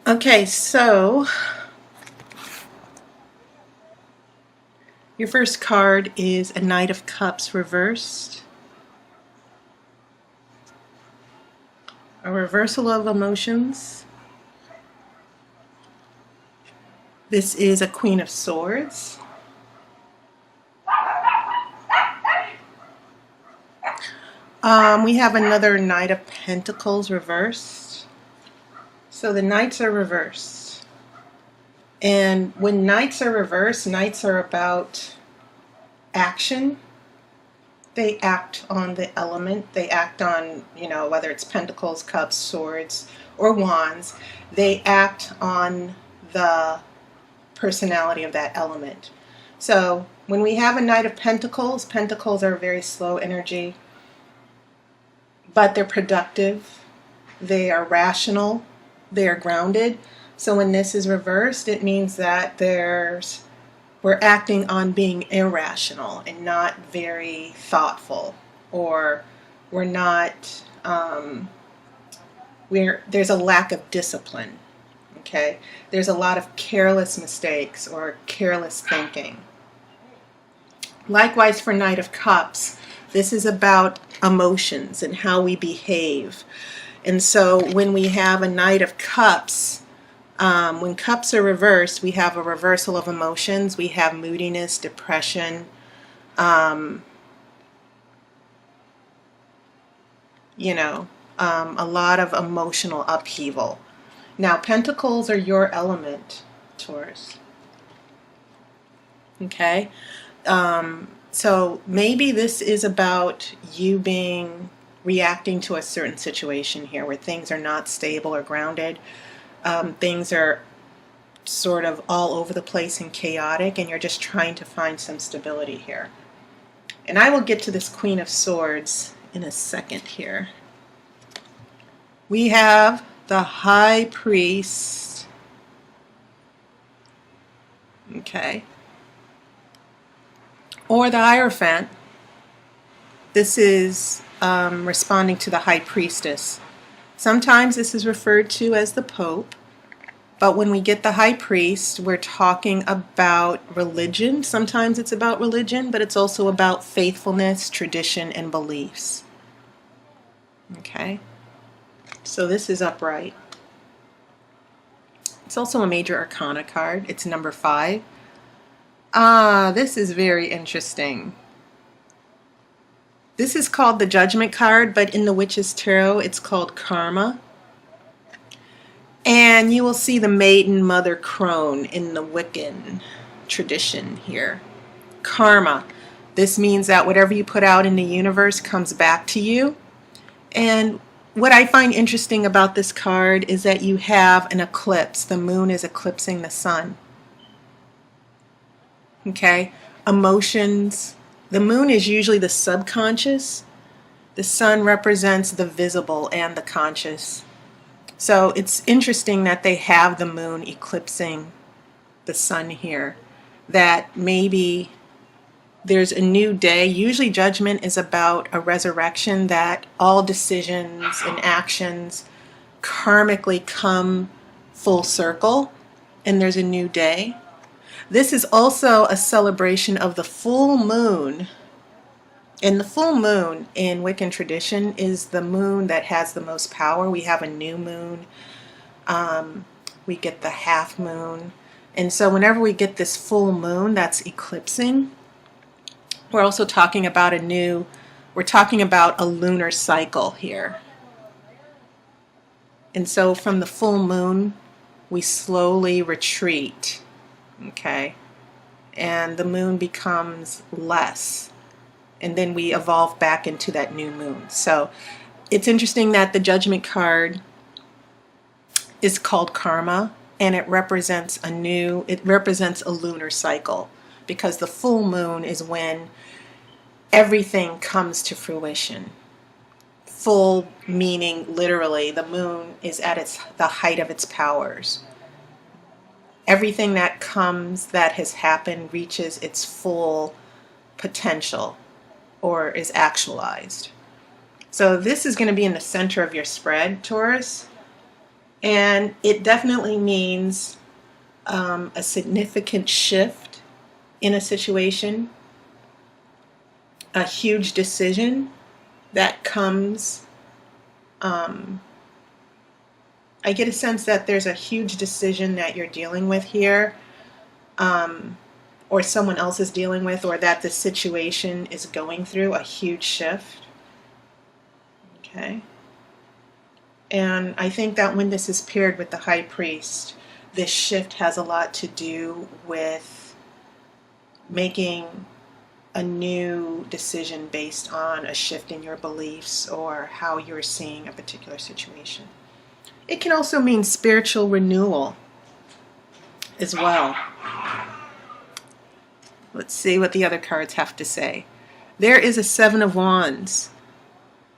Okay, so your first card is a Knight of Cups reversed. A reversal of emotions. This is a Queen of Swords. We have another Knight of Pentacles reversed. So the Knights are reversed. And when Knights are reversed, Knights are about action. They act on the element. They act on, whether it's Pentacles, Cups, Swords, or Wands. They act on the personality of that element. So when we have a Knight of Pentacles, Pentacles are very slow energy, but they're productive. They are rational. They are grounded. So when this is reversed, it means that we're acting on being irrational and not very thoughtful, or we're not, there's a lack of discipline, okay? There's a lot of careless mistakes or careless thinking. Likewise for Knight of Cups, this is about emotions and how we behave. And so when we have a Knight of Cups, when cups are reversed, we have a reversal of emotions. We have moodiness, depression, a lot of emotional upheaval. Now, Pentacles are your element, Taurus. Okay? So maybe this is about you reacting to a certain situation here where things are not stable or grounded. Things are sort of all over the place and chaotic, and you're just trying to find some stability here. And I will get to this Queen of Swords in a second here. We have the High Priest. Okay. Or the Hierophant. This is responding to the High Priestess. Sometimes this is referred to as the Pope, but when we get the High Priest, we're talking about religion. Sometimes it's about religion, but it's also about faithfulness, tradition, and beliefs. Okay? So this is upright. It's also a major arcana card. It's number 5. This is very interesting. This is called the Judgment card, but in the Witch's Tarot, it's called Karma. And you will see the maiden mother crone in the Wiccan tradition here. Karma. This means that whatever you put out in the universe comes back to you. And what I find interesting about this card is that you have an eclipse. The moon is eclipsing the sun. Okay? Emotions. The moon is usually the subconscious. The sun represents the visible and the conscious. So it's interesting that they have the moon eclipsing the sun here. That maybe there's a new day. Usually judgment is about a resurrection, that all decisions and actions karmically come full circle and there's a new day. This is also a celebration of the full moon. And the full moon in Wiccan tradition is the moon that has the most power. We have a new moon. We get the half moon. And so whenever we get this full moon that's eclipsing, we're also talking about we're talking about a lunar cycle here. And so from the full moon, we slowly retreat. Okay? And the moon becomes less. And then we evolve back into that new moon. So it's interesting that the Judgment card is called Karma, and it represents a lunar cycle, because the full moon is when everything comes to fruition. Full meaning literally the moon is at the height of its powers. Everything that has happened reaches its full potential or is actualized. So this is going to be in the center of your spread, Taurus. And it definitely means a significant shift in a situation, a huge decision that comes. I get a sense that there's a huge decision that you're dealing with here, or someone else is dealing with, or that the situation is going through a huge shift. Okay. And I think that when this is paired with the High Priest, this shift has a lot to do with making a new decision based on a shift in your beliefs or how you're seeing a particular situation. It can also mean spiritual renewal as well. Let's see what the other cards have to say. There is a Seven of Wands.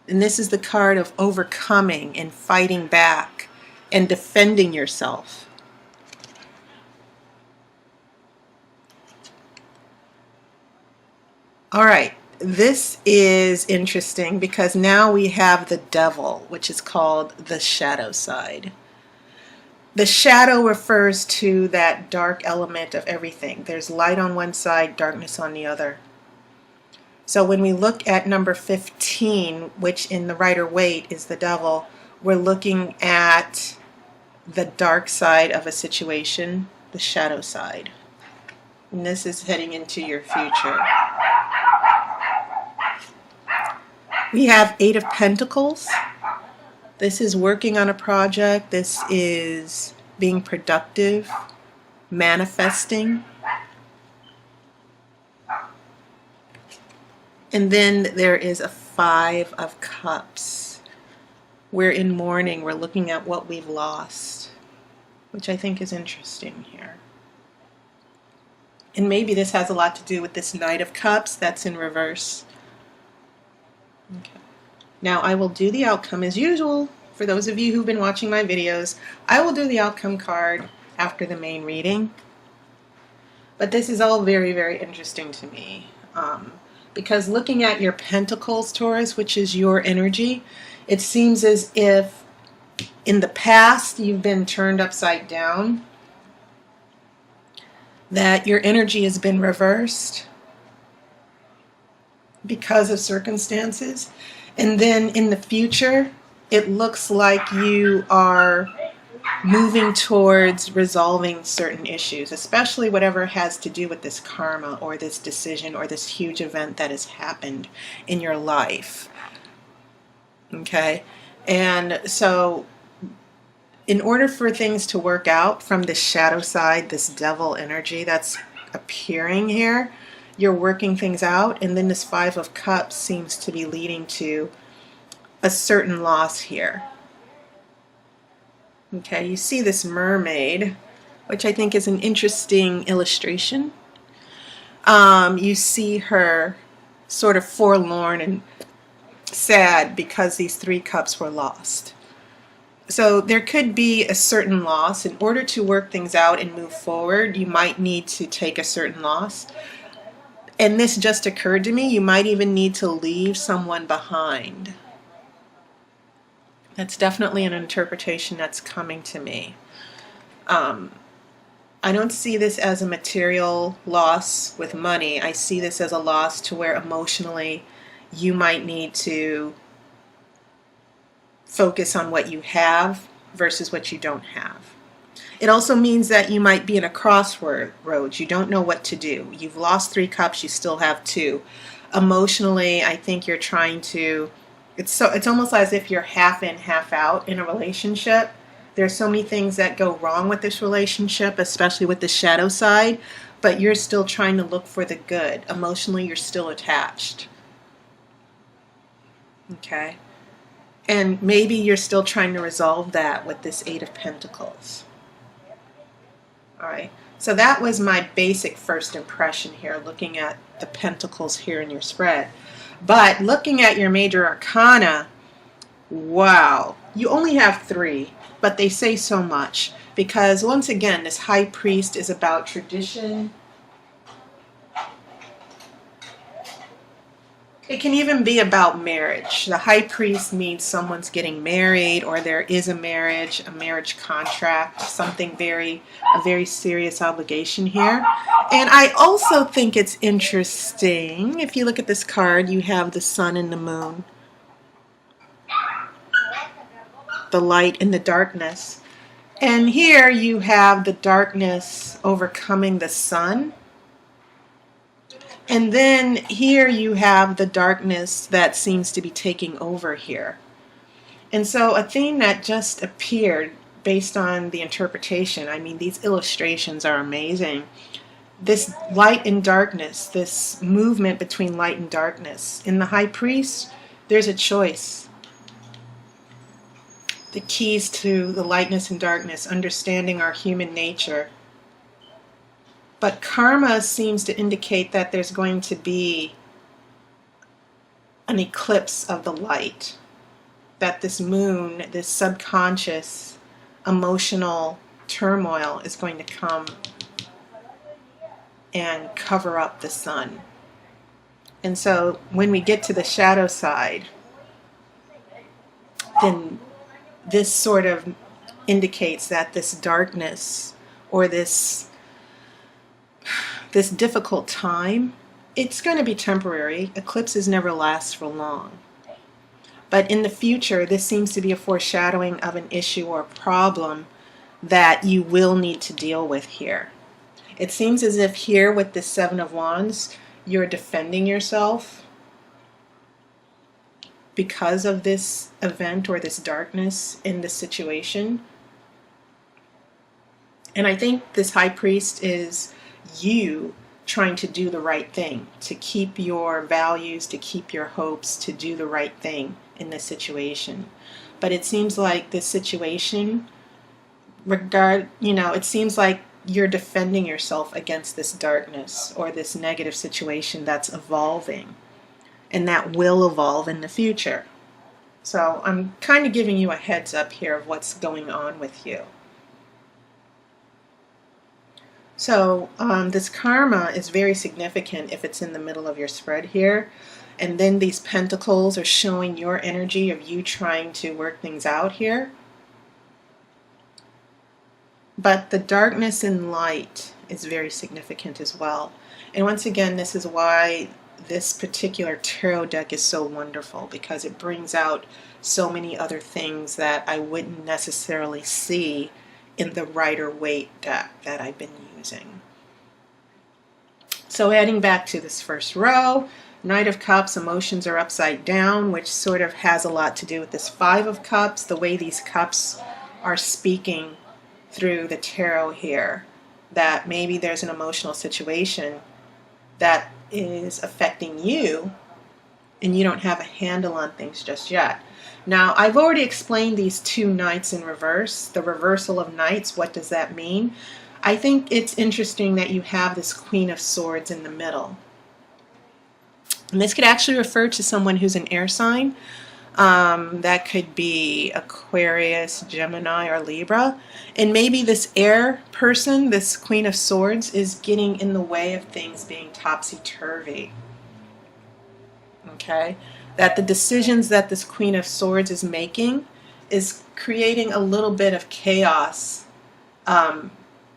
And this is the card of overcoming and fighting back and defending yourself. All right, this is interesting because now we have the Devil, which is called the shadow side. The shadow refers to that dark element of everything. There's light on one side, darkness on the other. So when we look at number 15, which in the Rider-Waite is the Devil, we're looking at the dark side of a situation, the shadow side. And this is heading into your future. We have Eight of Pentacles. This is working on a project. This is being productive, manifesting. And then there is a Five of Cups. We're in mourning. We're looking at what we've lost, which I think is interesting here. And maybe this has a lot to do with this Knight of Cups that's in reverse. Okay. Now I will do the outcome as usual. For those of you who've been watching my videos, I will do the outcome card after the main reading. But this is all very, very interesting to me. Because looking at your Pentacles, Taurus, which is your energy, it seems as if in the past you've been turned upside down, that your energy has been reversed because of circumstances. And then in the future, it looks like you are moving towards resolving certain issues, especially whatever has to do with this karma or this decision or this huge event that has happened in your life. Okay? And so in order for things to work out from the shadow side, this Devil energy that's appearing here, you're working things out, and then this Five of Cups seems to be leading to a certain loss here. Okay, you see this mermaid, which I think is an interesting illustration. You see her sort of forlorn and sad because these three cups were lost. So there could be a certain loss. In order to work things out and move forward, you might need to take a certain loss. And this just occurred to me, you might even need to leave someone behind. That's definitely an interpretation that's coming to me. I don't see this as a material loss with money. I see this as a loss to where emotionally you might need to focus on what you have versus what you don't have. It also means that you might be in a crossroads. You don't know what to do. You've lost three cups, you still have two. Emotionally, I think you're trying to, it's almost as if you're half in, half out in a relationship. There's so many things that go wrong with this relationship, especially with the shadow side, but you're still trying to look for the good. Emotionally, you're still attached. Okay? And maybe you're still trying to resolve that with this Eight of Pentacles. All right, so that was my basic first impression here, looking at the Pentacles here in your spread. But looking at your major arcana, wow, you only have three, but they say so much. Because once again, this High Priest is about tradition, It can even be about marriage. The high priest means someone's getting married, or there is a marriage contract, a very serious obligation here. And I also think it's interesting, if you look at this card, you have the sun and the moon, the light and the darkness. And here you have the darkness overcoming the sun. And then here you have the darkness that seems to be taking over here. And so a theme that just appeared based on the interpretation, I mean, these illustrations are amazing. This light and darkness, this movement between light and darkness. In the high priest, there's a choice. The keys to the lightness and darkness, understanding our human nature. But karma seems to indicate that there's going to be an eclipse of the light. That this moon, this subconscious emotional turmoil is going to come and cover up the sun. And so when we get to the shadow side, then this sort of indicates that this darkness or this difficult time, it's going to be temporary. Eclipses never last for long. But in the future, this seems to be a foreshadowing of an issue or problem that you will need to deal with here. It seems as if here with the Seven of Wands, you're defending yourself because of this event or this darkness in the situation. And I think this high priest is you trying to do the right thing, to keep your values, to keep your hopes, to do the right thing in this situation. But it seems like this situation, it seems like you're defending yourself against this darkness or this negative situation that's evolving and that will evolve in the future. So I'm kind of giving you a heads up here of what's going on with you. So this karma is very significant if it's in the middle of your spread here. And then these pentacles are showing your energy of you trying to work things out here. But the darkness and light is very significant as well. And once again, this is why this particular tarot deck is so wonderful, because it brings out so many other things that I wouldn't necessarily see in the Rider-Waite deck that I've been using. So heading back to this first row, Knight of Cups, emotions are upside down, which sort of has a lot to do with this Five of Cups, the way these cups are speaking through the tarot here, that maybe there's an emotional situation that is affecting you and you don't have a handle on things just yet. Now, I've already explained these two knights in reverse, the reversal of knights. What does that mean? I think it's interesting that you have this Queen of Swords in the middle. And this could actually refer to someone who's an air sign. That could be Aquarius, Gemini, or Libra. And maybe this air person, this Queen of Swords, is getting in the way of things being topsy-turvy. Okay? That the decisions that this Queen of Swords is making is creating a little bit of chaos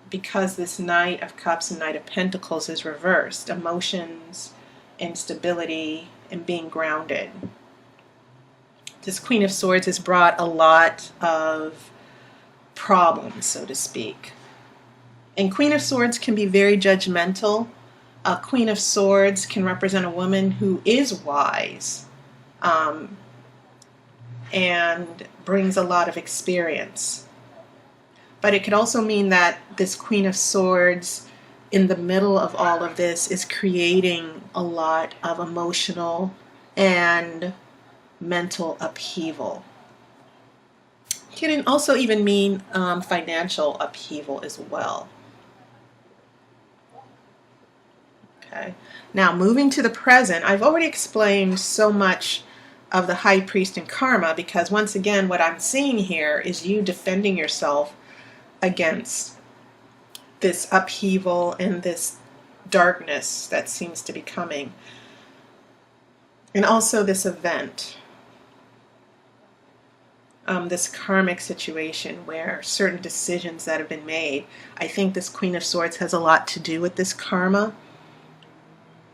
because this Knight of Cups and Knight of Pentacles is reversed. Emotions, instability, and being grounded. This Queen of Swords has brought a lot of problems, so to speak. And Queen of Swords can be very judgmental. A Queen of Swords can represent a woman who is wise and brings a lot of experience. But it could also mean that this Queen of Swords in the middle of all of this is creating a lot of emotional and mental upheaval. It can also even mean financial upheaval as well. Okay. Now moving to the present, I've already explained so much of the High Priest and Karma, because once again what I'm seeing here is you defending yourself against this upheaval and this darkness that seems to be coming. And also this event, this karmic situation where certain decisions that have been made. I think this Queen of Swords has a lot to do with this karma,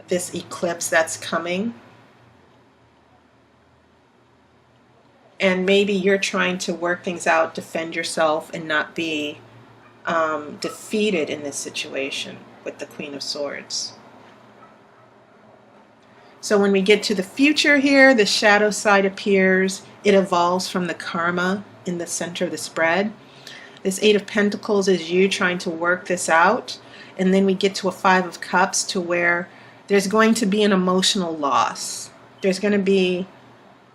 this eclipse that's coming. And maybe you're trying to work things out, defend yourself, and not be defeated in this situation with the Queen of Swords. So when we get to the future here, the shadow side appears. It evolves from the karma in the center of the spread. This Eight of Pentacles is you trying to work this out. And then we get to a Five of Cups, to where there's going to be an emotional loss. There's going to be,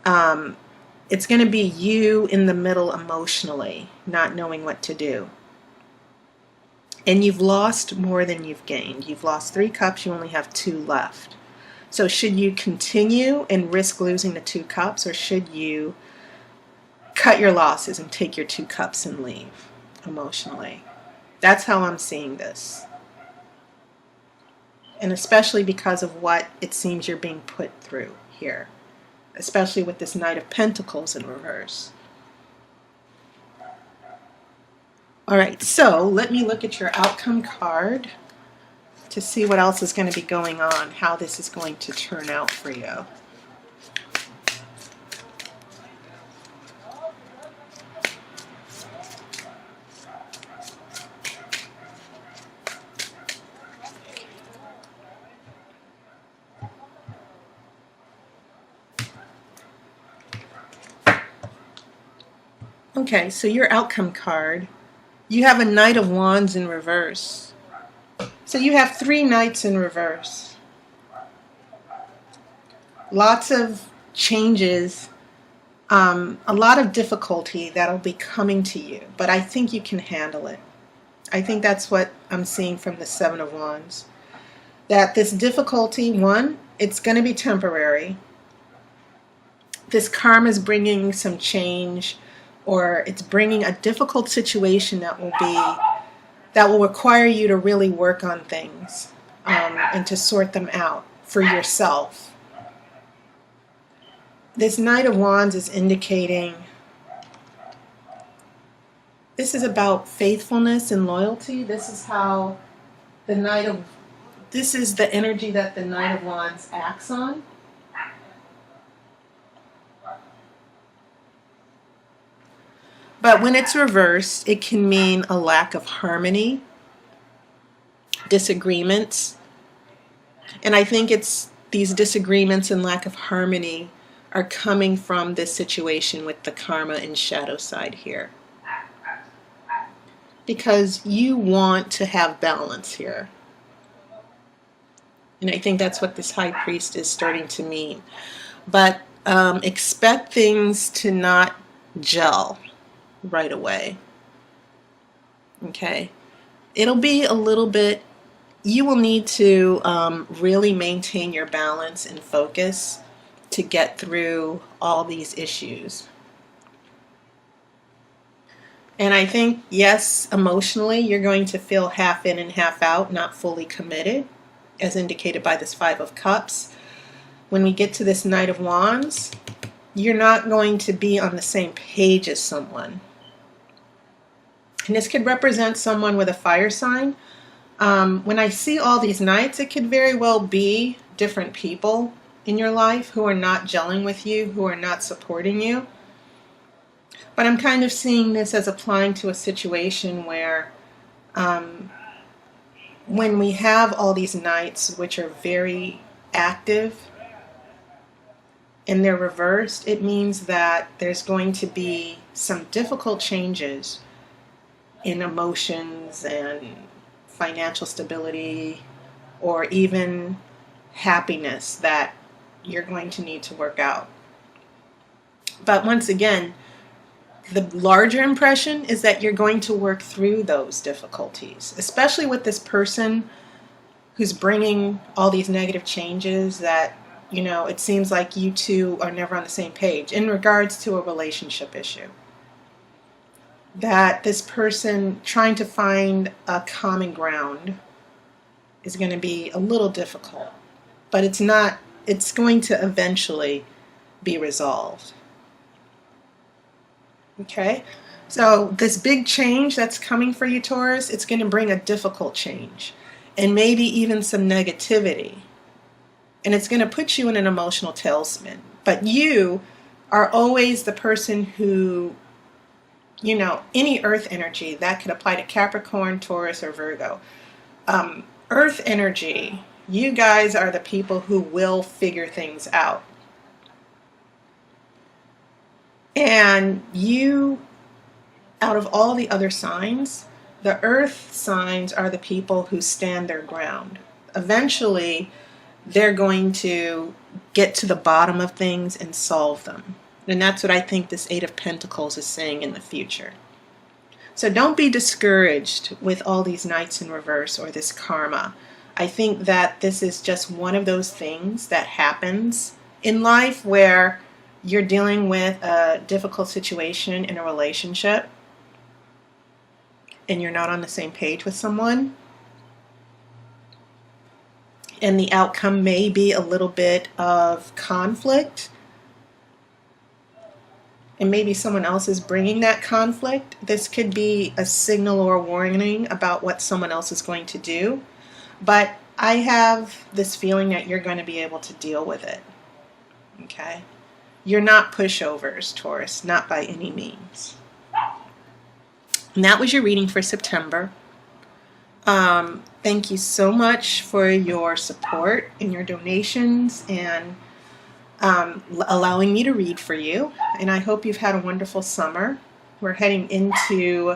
it's going to be you in the middle emotionally, not knowing what to do. And you've lost more than you've gained. You've lost 3 cups, you only have 2 left. So should you continue and risk losing the 2 cups, or should you cut your losses and take your 2 cups and leave emotionally? That's how I'm seeing this. And especially because of what it seems you're being put through here, especially with this Knight of Pentacles in reverse. All right, so let me look at your outcome card to see what else is going to be going on, how this is going to turn out for you. Okay, so your outcome card, you have a Knight of Wands in reverse. So you have 3 Knights in reverse. Lots of changes, a lot of difficulty that'll be coming to you, but I think you can handle it. I think that's what I'm seeing from the Seven of Wands. That this difficulty, one, it's going to be temporary. This karma is bringing some change, or it's bringing a difficult situation that will require you to really work on things and to sort them out for yourself. This Knight of Wands is indicating this is about faithfulness and loyalty. This is how this is the energy that the Knight of Wands acts on. But when it's reversed, it can mean a lack of harmony, disagreements. And I think it's these disagreements and lack of harmony are coming from this situation with the karma and shadow side here. Because you want to have balance here. And I think that's what this High Priest is starting to mean. But expect things to not gel right away. Okay, it'll be a little bit, you will need to really maintain your balance and focus to get through all these issues. And I think, yes, emotionally you're going to feel half in and half out, not fully committed, as indicated by this Five of Cups. When we get to this Knight of Wands, you're not going to be on the same page as someone. And this could represent someone with a fire sign. When I see all these knights, it could very well be different people in your life who are not gelling with you, who are not supporting you. But I'm kind of seeing this as applying to a situation where when we have all these knights which are very active and they're reversed, it means that there's going to be some difficult changes in emotions and financial stability, or even happiness that you're going to need to work out. But once again, the larger impression is that you're going to work through those difficulties, especially with this person who's bringing all these negative changes that, you know, it seems like you two are never on the same page in regards to a relationship issue. That this person trying to find a common ground is going to be a little difficult, but it's not it's going to eventually be resolved. Okay? So this big change that's coming for you, Taurus, it's going to bring a difficult change and maybe even some negativity. And it's going to put you in an emotional tailspin. But you are always the person who, you know, any earth energy, that could apply to Capricorn, Taurus, or Virgo. Earth energy, you guys are the people who will figure things out. And you, out of all the other signs, the earth signs are the people who stand their ground. Eventually, they're going to get to the bottom of things and solve them. And that's what I think this Eight of Pentacles is saying in the future. So don't be discouraged with all these Knights in reverse or this karma. I think that this is just one of those things that happens in life where you're dealing with a difficult situation in a relationship and you're not on the same page with someone. And the outcome may be a little bit of conflict. And maybe someone else is bringing that conflict. This could be a signal or a warning about what someone else is going to do. But I have this feeling that you're going to be able to deal with it. Okay? You're not pushovers, Taurus, not by any means. And that was your reading for September. Thank you so much for your support and your donations and allowing me to read for you. And I hope you've had a wonderful summer. We're heading into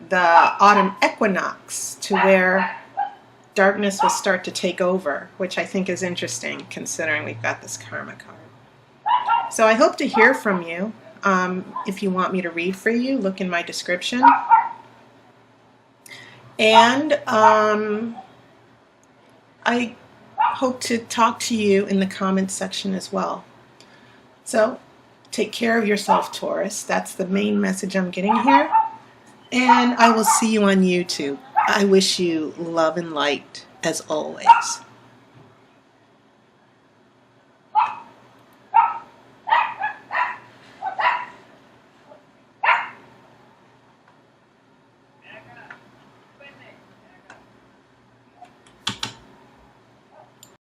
the autumn equinox, to where darkness will start to take over, which I think is interesting considering we've got this karma card. So I hope to hear from you. If you want me to read for you, look in my description. And I hope to talk to you in the comments section as well. So take care of yourself, Taurus. That's the main message I'm getting here. And I will see you on YouTube. I wish you love and light as always.